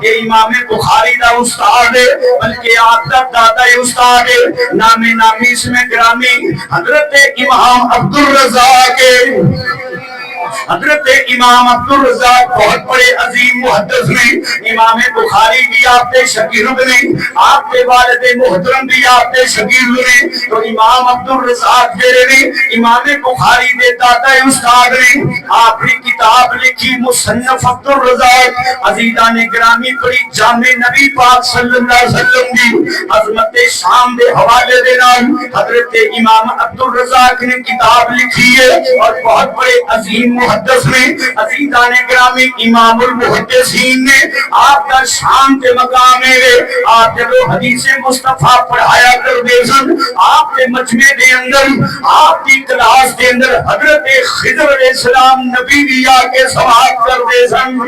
یہ امام بخاری دا استاد ہے بلکہ آپ دا دادا استاد ہے نام نامی اس میں گرامی حضرت امام عبدالرزاق حضرت امام عبدالرزاق بہت بڑے عظیم محدث نے امام بخاری بھی آپ کے شاگرد نے آپ کے والد محترم بھی آپ کے شاگرد نے تو امام عبدالرزاق جڑے نے امام بخاری دے دادا استاد نے آپ نے کتاب لکھی مصنف عبدالرزاق عزیزان گرامی پڑھی جامع نبی پاک صلی اللہ علیہ وسلم کی عظمت شان دے حوالے دے نال حضرت امام عبدالرزاق نے کتاب لکھی ہے اور بہت بڑے عظیم محدث نے عزیزان گرامی امام المحدثین نے آپ کا شان کے مقام ہے آپ جب حدیث مصطفیٰ پڑھایا کرتے سن آپ کے مجمع دے اندر آپ کی کلاس کے اندر حضرت خضر علیہ السلام نبی بھی آ کے سماعت کرتے سن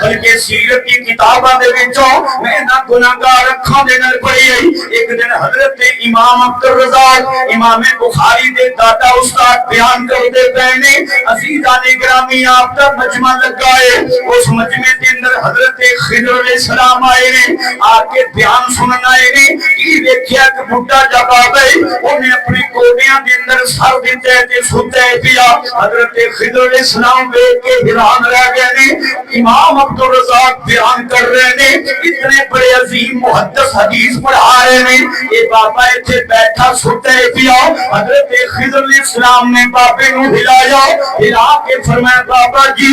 بلکہ سیرت کی کتاباں دے وچوں میں نہ گناہگار اکھاں دے نال پڑھی ہے ایک دن حضرت امام عبدالرزاق امام بخاری دے دادا استاد بیان کرتے پہنے عزیزان گرامی آپ کا مجمع لگا ہے اس مجمع کے اندر حضرت خضر علیہ السلام آئے نے آ کے بیان سننا آئے نے یہ دیکھیا کہ بھٹا جب آ گئے انہیں اپنی کوڑیاں کے اندر سر دیتے تھے سوتے پیا حضرت خضر علیہ السلام دیکھ کے حیران رہ گئے نے امام عبدالرزاق بیان کر رہے نے اتنے بڑے عظیم محدث حدیث پڑھا رہے نے یہ بابا ایتھے بیٹھا سوتے پیا حضرت خضر علیہ السلام نے بابے نو ہلایا ہلا کے فرمایا بابا جی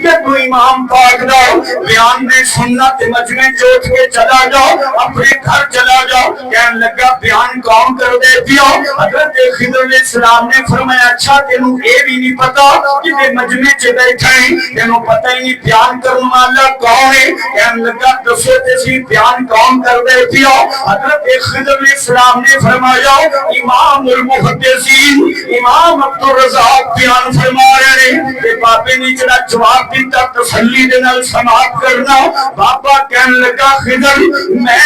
یہ تو امام پاک دا بیان نے سننا تے مجمع چوٹ کے چلا جاؤ اپنے گھر چلا جاؤ کہنے لگا بیان کون کر دے پیا حضرت خضر علیہ السلام نے فرمایا اچھا تینوں اے بھی نہیں پتا کہ تے مجمع چ بیٹھے ہیں تینوں پتہ ہی نہیں بیان کرنے والا کون ہے کہنے لگا دسو تے سی بیان کون کر دے پیا حضرت خضر علیہ السلام نے فرمایا امام المحدثین امام عبدالرزاق بیان فرما رہے ہیں کہ بابے نے جڑا جواب دیتا تسلی دے نال سماعت کرنا بابا کہنے لگا خضر میں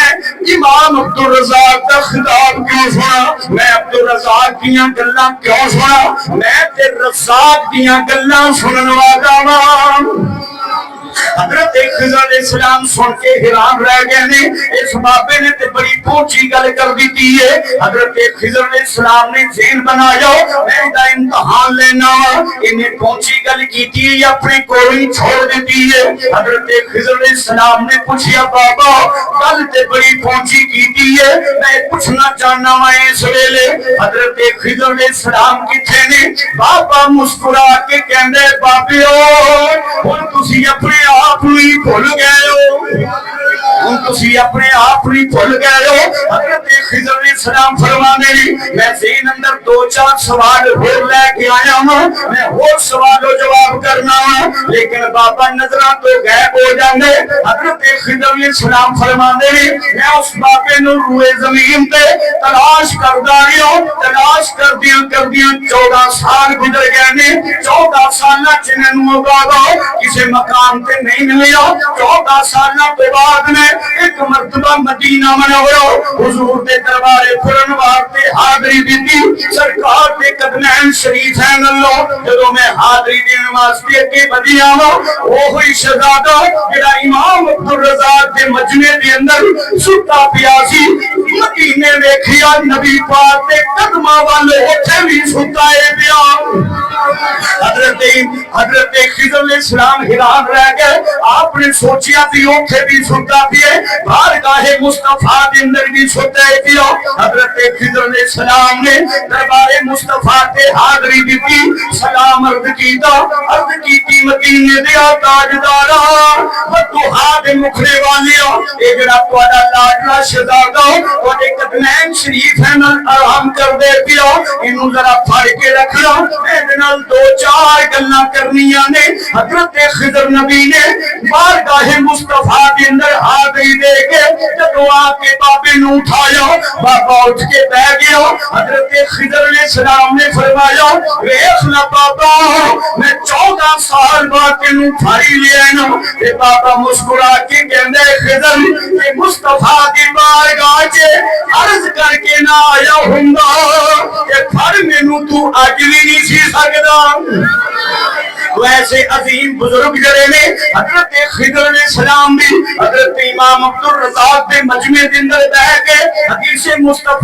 امام عبدالرزاق دا خطاب کیوں سنا میں عبدالرزاق دیاں گلاں کیوں سنا میں تے رزاق دیاں گلاں سنن والا ہاں حضرت خضر علیہ السلام سن کے حیران رہ گئے نے اس بابے نے تے بڑی پونچی گل کر دی ہے حضرت خضر علیہ السلام نے ذہن بنایا میں دا امتحان لینا انہیں پونچی گل کیتی ہے یا اپنی کوئی چھوڑ دیتی ہے حضرت خضر علیہ السلام نے پوچھیا بابا گل تے بڑی پونچی کیتی ہے میں پوچھنا چاہنا ہوں اس ویلے حضرت خضر علیہ السلام کتھے نے بابا مسکرا کے کہندے بابیو ہن تسی اپنے آپ ہی بھول گئے ہو ہن تسی اپنے آپ ہی بھول گئے ہو حضرت خضر علیہ السلام فرمانے میں ذہن اندر دو چار سوال اور لے کے آیا ہوں میں اور سوال و جواب کرنا ہوں لیکن بابا نظراں تو غائب ہو جاندے حضرت خضر علیہ السلام فرمانے میں اس بابے نو روئے زمین تے تلاش کردا رہیا تلاش کردیاں 14 سال گزر گئے نے 14 سالاں چ مینوں بابا کسی مقام تے نہیں ملیا 14 سالاں کے بعد میں ایک مرتبہ مدینہ منورہ حضور دے دربار پھرن واسطے حاضری دتی سرکار دے قدمین شریف ہیں اللہ جدوں میں حاضری دین واسطے اگے بدیا وا وہی شہزادہ جڑا امام عبدالرزاق دے مجمع دے اندر ستا پیا سی مدینے ویکھیا نبی پاک دے قدماں والے اوتھے بھی ستا ہے پیا حضرت خضر علیہ السلام حیران رہ گئے آپ نے سوچیا بھی اوتھے بھی ستا پیے بارگاہ مصطفیٰ دے اندر بھی ستا ہے پیا حضرت خضر علیہ السلام نے دربار مصطفیٰ تے حاضری دتی سلام عرض کیتی مدینے دے تاجدارا ودوہا دے مکھڑے والیا اے جڑا تہاڈا لاڈلا شہزادہ تہاڈے قدمین شریف ہیں آرام کر دے پیا اینوں ذرا پھڑ کے رکھنا اے نال دو چار گلاں کرنیاں نے حضرت خضر نبی نے بارگاہ مصطفیٰ دے اندر حاضری دے کے جدوں آ کے بابے نو اٹھایا بابا اٹھ کے بیٹھ گیا حضرت خضر علیہ السلام نے فرمایا ویکھ لا بابا میں 14 سال بعد تینوں پھڑی لیا نا تے بابا مسکرا کے کہندے خضر تے مصطفیٰ دی بارگاہ وچ عرض کر کے نہ آیا ہوندا کہ پھڑ مینوں تو اج وی نہیں سی سکدا ویسے عظیم بزرگ جڑے نے حضرت خضر علیہ السلام بھی حضرت امام عبدالرزاق دے مجمع دے اندر بیٹھ کے حدیث مصطفیٰ